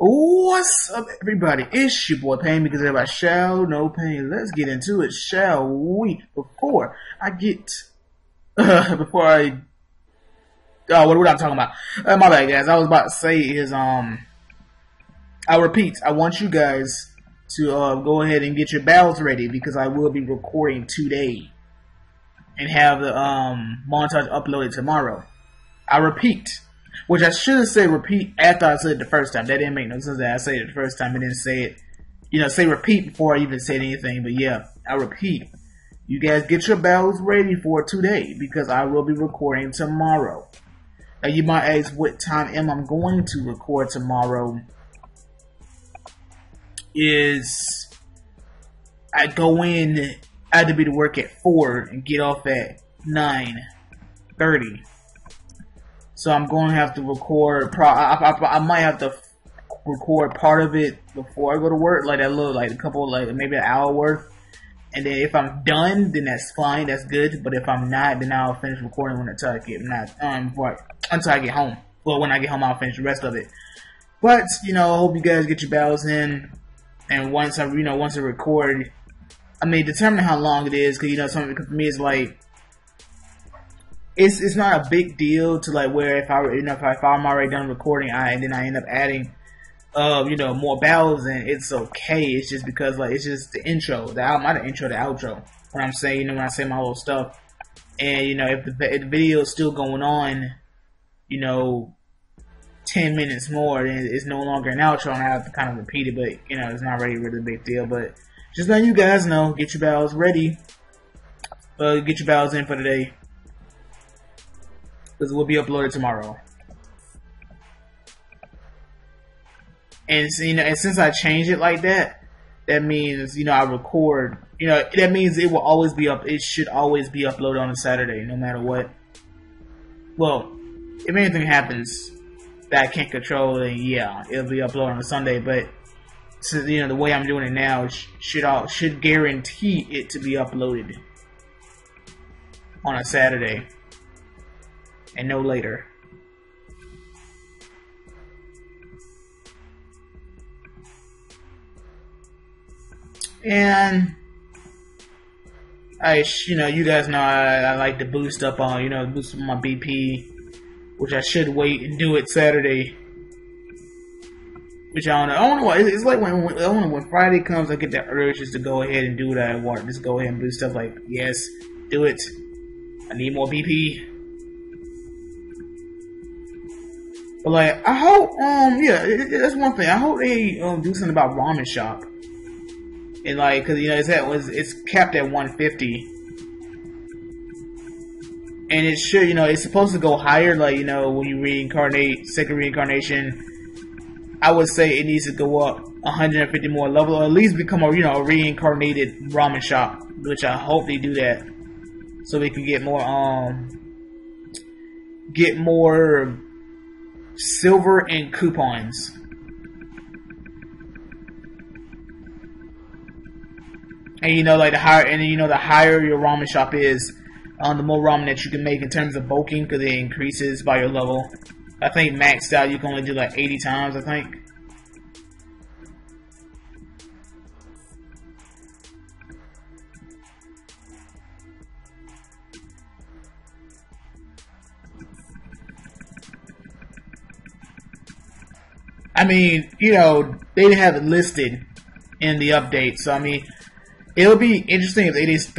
What's up, everybody? It's your boy Pain because everybody shall no pain. Let's get into it, shall we? Before I get, what I'm talking about? My bad, guys. I was about to say is, I repeat, I want you guys to go ahead and get your battles ready because I will be recording today and have the montage uploaded tomorrow. I repeat. Which I should have said repeat after I said it the first time. That didn't make no sense that I said it the first time and then say it. Say repeat before I even said anything. But yeah, I repeat. You guys get your battles ready for today because I will be recording tomorrow. Now you might ask what time am I going to record tomorrow. Is I go in, I had to be to work at 4 and get off at 9:30. So I'm going to have to record. I might have to record part of it before I go to work, like that little, like a couple, like maybe an hour worth. And then if I'm done, then that's fine, that's good. But if I'm not, then I'll finish recording until I get home. Well, when I get home, I'll finish the rest of it. But I hope you guys get your battles in. And once I record, I mean, determine how long it is, because something for me is like. It's not a big deal to like where if I'm already done recording and then I end up adding more battles, and it's okay. It's just because like it's just the intro, the outro. When I'm saying when I say my little stuff, and if the video is still going on, 10 minutes more, then it's no longer an outro, and I have to kind of repeat it. But it's not really a big deal. But just letting you guys know, get your battles ready. Get your battles in for today. Because it will be uploaded tomorrow. And and since I changed it like that, that means I record. That means it will always be up. It should always be uploaded on a Saturday, no matter what. Well, if anything happens that I can't control, then yeah, it'll be uploaded on a Sunday. But since the way I'm doing it now, should guarantee it to be uploaded on a Saturday. And no later. And you guys know I like to boost up on boost up my BP, which I should wait and do it Saturday. Which I don't know why. It's like when Friday comes, I get that urge just to go ahead and do what I want. Just go ahead and do stuff like, yes, do it. I need more BP. But like, I hope, that's one thing. I hope they do something about ramen shop, and like, cause it's capped at 150, and it should, it's supposed to go higher. Like, when you reincarnate, second reincarnation, I would say it needs to go up 150 more level, or at least become a a reincarnated ramen shop, which I hope they do that, so we can get more silver and coupons. And like the higher your ramen shop is, the more ramen that you can make in terms of bulking, because it increases by your level. I think maxed out you can only do like 80 times, I think. I mean, they didn't have it listed in the update, so I mean, it'll be interesting if they just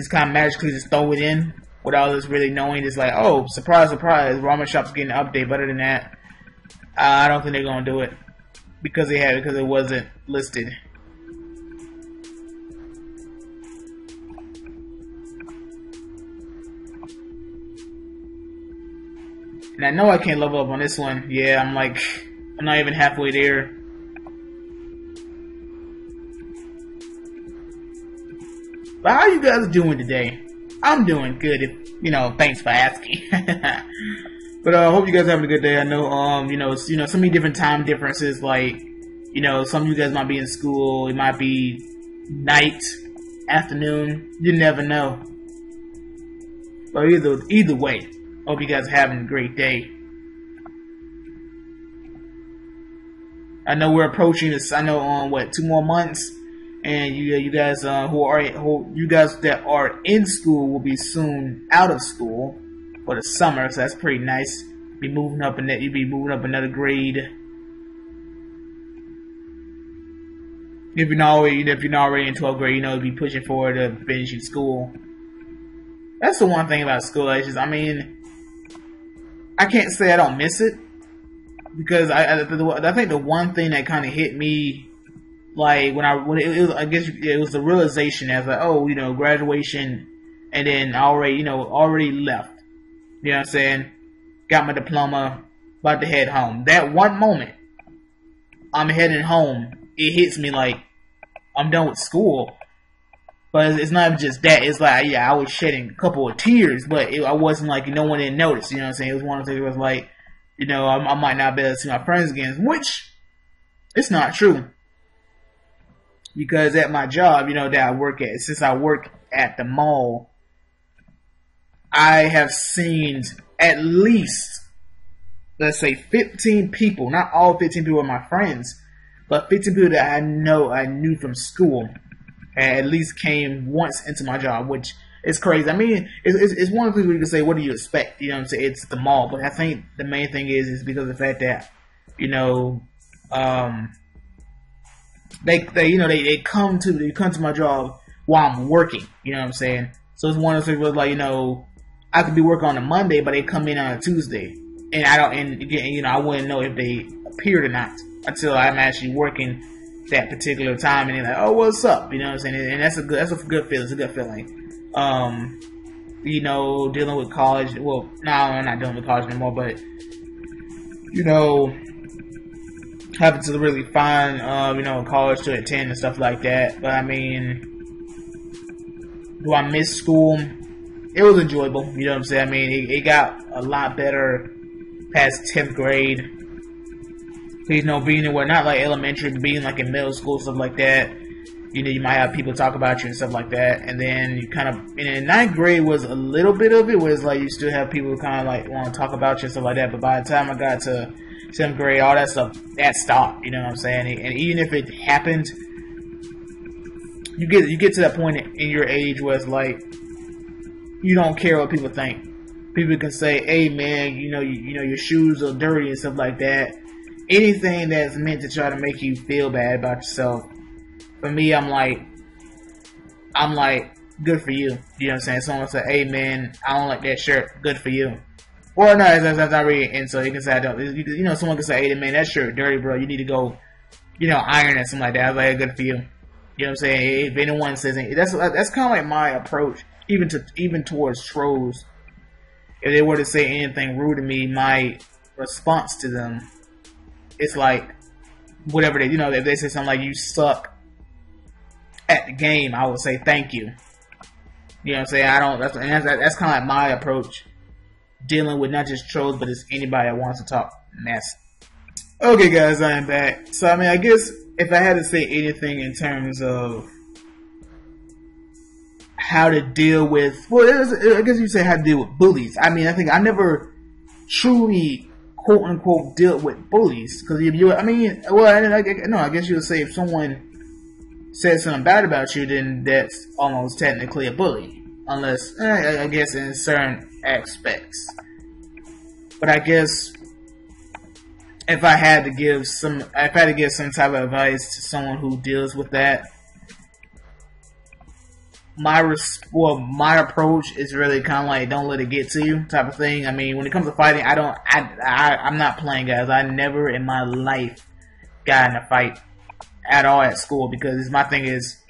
kind of magically just throw it in without us really knowing. It's like, oh, surprise, surprise, ramen shop's getting an update. But other than that, I don't think they're gonna do it because it wasn't listed. And I know I can't level up on this one. Yeah, I'm not even halfway there. But how you guys doing today? I'm doing good. Thanks for asking. But I hope you guys are having a good day. I know, so many different time differences. Like, some of you guys might be in school. It might be night, afternoon. You never know. But either way, hope you guys are having a great day. I know we're approaching this. I know on what 2 more months, and you guys you guys that are in school will be soon out of school for the summer. So that's pretty nice. Be moving up and you be moving up another grade. If you're not already in 12th grade, you know, be pushing forward to finishing school. That's the one thing about school. It's just, I mean, I can't say I don't miss it, because I think the one thing that kind of hit me, like I guess it was the realization as like, oh, you know, graduation, and then already left. You know what I'm saying? Got my diploma, about to head home. That one moment, I'm heading home, it hits me like I'm done with school. But it's not just that. It's like, yeah, I was shedding a couple of tears, but I wasn't like, no one didn't notice. You know what I'm saying? It was one of the things that was like, you know, I might not be able to see my friends again, which it's not true. Because at my job, you know, that I work at, since I work at the mall, I have seen at least, let's say, 15 people. Not all 15 people are my friends, but 15 people that I knew from school, and at least came once into my job, which is crazy. I mean, it's one of the things where you can say, what do you expect? You know what I'm saying? It's the mall. But I think the main thing is because of the fact that, you know, they come to my job while I'm working. You know what I'm saying? So it's one of those things where, like, you know, I could be working on a Monday, but they come in on a Tuesday, and I wouldn't know if they appeared or not until I'm actually working that particular time, and they're like, oh, what's up? You know what I'm saying? And that's a good feeling. It's a good feeling. You know, dealing with college. Well, no, I'm not dealing with college anymore, but, you know, having to really find, you know, college to attend and stuff like that. But I mean, do I miss school? It was enjoyable. You know what I'm saying? I mean, it got a lot better past 10th grade. You know, being in not like elementary, but being like in middle school, stuff like that. You know, you might have people talk about you and stuff like that. And then you kind of, and in 9th grade was a little bit of it, was like you still have people who kind of like want to talk about you and stuff like that. But by the time I got to 7th grade, all that stuff, that stopped. You know what I'm saying? And even if it happened, you get to that point in your age where it's like, you don't care what people think. People can say, hey man, you know your shoes are dirty and stuff like that. Anything that's meant to try to make you feel bad about yourself, for me, I'm like, good for you. You know what I'm saying? Someone say, hey man, I don't like that shirt, good for you. Or no, that's not really, and so you can say, I don't. You know, someone can say, hey man, that shirt dirty, bro. You need to go, you know, iron it, something like that. I was like, good for you. You know what I'm saying? If anyone says anything, that's kind of like my approach, even towards trolls. If they were to say anything rude to me, my response to them, it's like, whatever they, you know, if they say something like, you suck at the game, I would say thank you. You know what I'm saying? That's kind of like my approach, dealing with not just trolls, but it's anybody that wants to talk mess. Okay guys, I am back. So I mean, I guess if I had to say anything in terms of how to deal with, well, I guess you say how to deal with bullies. I mean, I think I never truly, quote unquote, dealt with bullies, because if you, I mean, well, I guess you would say if someone says something bad about you, then that's almost technically a bully, unless I guess in certain aspects. But I guess if I had to give some type of advice to someone who deals with that, my approach is really kind of like, don't let it get to you type of thing. I mean, when it comes to fighting, I'm not playing, guys. I never in my life got in a fight at all at school, because my thing is,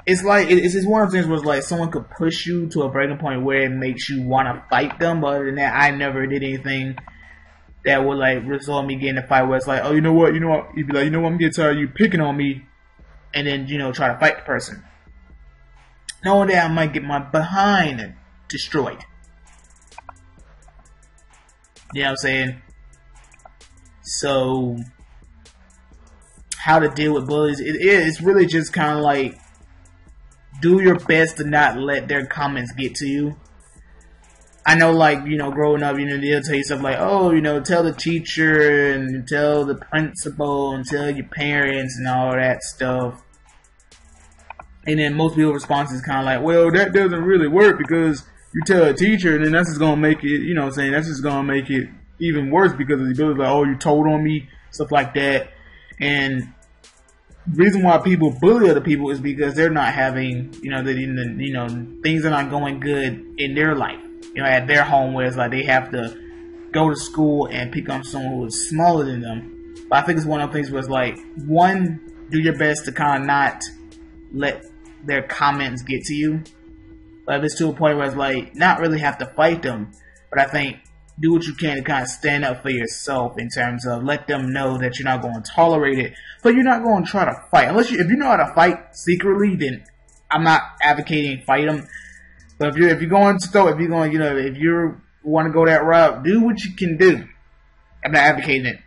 it's like, it's just one of the things where it's like someone could push you to a breaking point where it makes you want to fight them, but other than that, I never did anything that would like result in me getting in a fight where it's like, oh, you know what, you'd be like, you know what, I'm getting tired of you picking on me, and then, you know, try to fight the person, knowing that I might get my behind destroyed. You know what I'm saying? So, how to deal with bullies, it's really just kind of like, do your best to not let their comments get to you. I know, like, you know, growing up, you know, they'll tell you stuff like, oh, you know, tell the teacher and tell the principal and tell your parents and all that stuff. And then most people's response is kind of like, well, that doesn't really work because you tell a teacher and then that's just going to make it, you know what I'm saying, that's just going to make it even worse because the ability like, oh, you told on me, stuff like that. And the reason why people bully other people is because they're not having, you know, things are not going good in their life. You know, at their home where it's like they have to go to school and pick on someone who is smaller than them. But I think it's one of the things where it's like, one, do your best to kind of not let their comments get to you. But if it's to a point where it's like, not really have to fight them, but I think do what you can to kind of stand up for yourself in terms of let them know that you're not going to tolerate it, but you're not going to try to fight. Unless if you know how to fight secretly, then I'm not advocating fight them. But if you want to go that route, do what you can do. I'm not advocating it.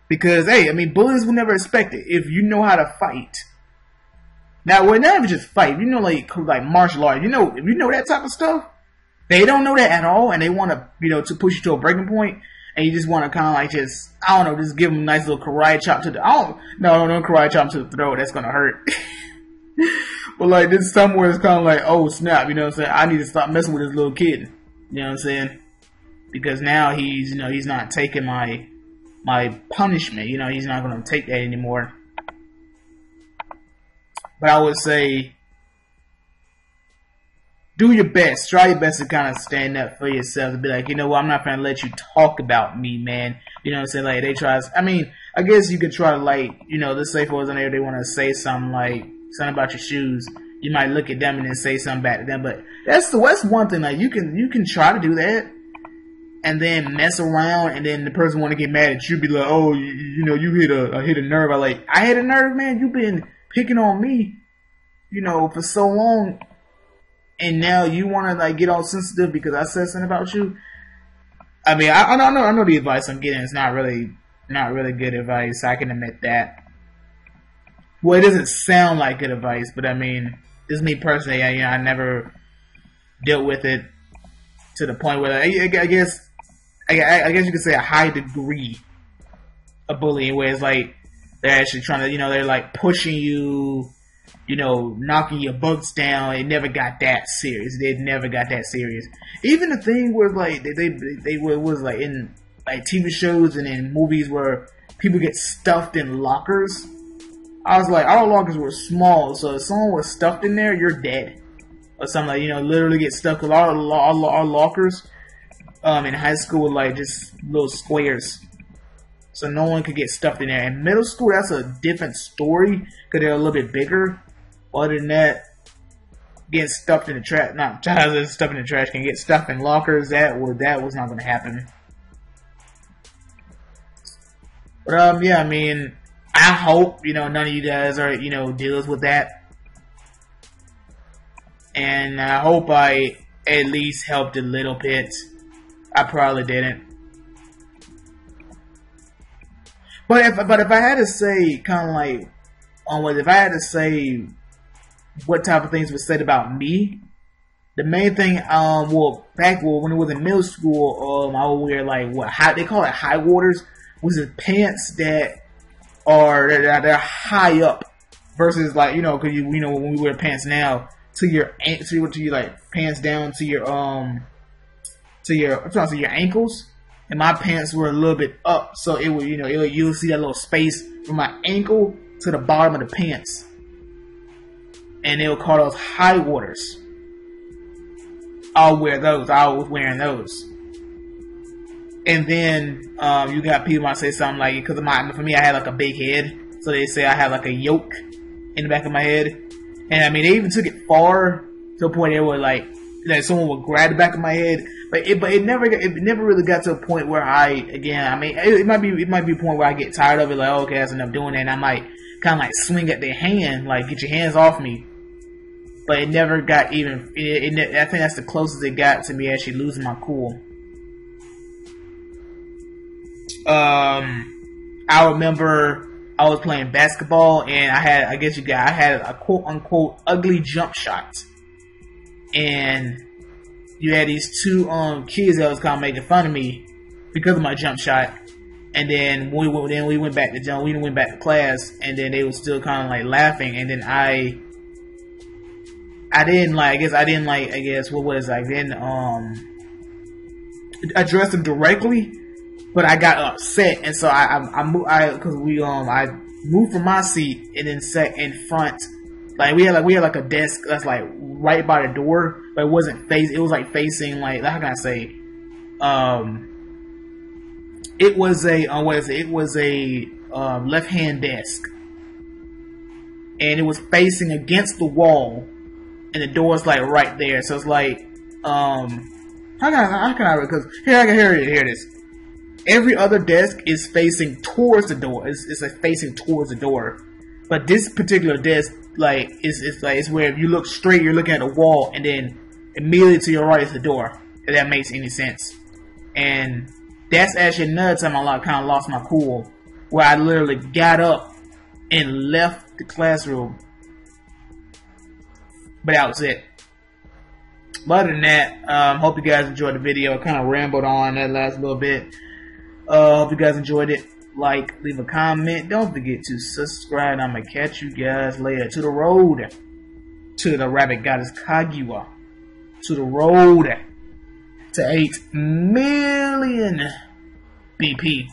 Because, hey, I mean, bullies will never expect it if you know how to fight. Now, we're not even just fight. You know, like martial arts. You know, if you know that type of stuff, they don't know that at all, and they want to, you know, to push you to a breaking point, and you just want to kind of like just, I don't know, just give them a nice little karate chop to the, no karate chop to the throat. That's gonna hurt. But like this somewhere it's kind of like, oh snap, you know what I'm saying? I need to stop messing with this little kid. You know what I'm saying? Because now he's, you know, he's not taking my punishment. You know, he's not going to take that anymore. But I would say, do your best. Try your best to kind of stand up for yourself and be like, you know what, I'm not going to let you talk about me, man. You know what I'm saying? Like, they try, I mean, I guess you could try to, like, you know, let's say for example, they want to say something like, something about your shoes. You might look at them and then say something back to them. But that's one thing. Like, you can try to do that and then mess around, and then the person want to get mad at you, be like, oh, you know, you hit a nerve. I hit a nerve, man. You've been picking on me, you know, for so long, and now you want to like get all sensitive because I said something about you. I mean, I know the advice I'm getting is not really good advice. I can admit that. Well, it doesn't sound like good advice, but I mean, this is me personally. I never dealt with it to the point where I guess you could say a high degree of bullying, where it's like they're actually trying to, you know, they're like pushing you, you know, knocking your books down. It never got that serious. They never got that serious. Even the thing where like they was like in like TV shows and in movies where people get stuffed in lockers. I was like, our lockers were small, so if someone was stuffed in there, you're dead. Or something like, you know, literally get stuck. With our lockers in high school were like just little squares. So no one could get stuffed in there. In middle school, that's a different story, because they're a little bit bigger. Other than that, getting stuffed in the trash, stuffed in the trash can get stuffed in lockers, that was not going to happen. But yeah, I mean, I hope, you know, none of you guys are, you know, deals with that. And I hope I at least helped a little bit. I probably didn't. But if I had to say, kind of like, if I had to say what type of things were said about me, the main thing, when it was in middle school, I would wear like they call it high waters, was the pants that they're high up versus like, you know, cause you know, when we wear pants now to your like pants down to your ankles, and my pants were a little bit up, so it would, you know, you'll see that little space from my ankle to the bottom of the pants, and they'll call those high waters. I'll wear those. I was wearing those. And then you got people might say something like, because for me I had like a big head, so they say I had like a yoke in the back of my head. And I mean, they even took it far to a point where like someone would grab the back of my head, but it never really got to a point where it might be a point where I get tired of it, like, oh, okay, that's enough doing that, and I might kind of like swing at their hand, like, get your hands off me. But it never got even. I think that's the closest it got to me actually losing my cool. I remember I was playing basketball, and I had a quote unquote ugly jump shot, and you had these two kids that was kind of making fun of me because of my jump shot. And then we went back to jump. We went back to class, and then they were still kind of like laughing. And then I didn't like. I guess what was I didn't address them directly, but I got upset, and so I moved from my seat and then sat in front. Like we had like a desk that's like right by the door, but it wasn't face. It was like facing like, how can I say? It was a left-hand desk, and it was facing against the wall, and the door's like right there. So it's like, how can I? Because here it is. Every other desk is facing towards the door. It's like facing towards the door, but this particular desk, like, it's where if you look straight, you're looking at the wall, and then immediately to your right is the door. If that makes any sense. And that's actually another time I kind of lost my cool, where I literally got up and left the classroom. But that was it. But other than that, hope you guys enjoyed the video. I kind of rambled on that last little bit. Hope you guys enjoyed it. Like, leave a comment. Don't forget to subscribe. I'm going to catch you guys later. To the road to the Rabbit Goddess Kaguya. To the road to 8 million BP.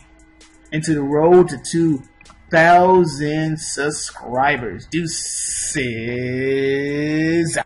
And to the road to 2,000 subscribers. Deuces.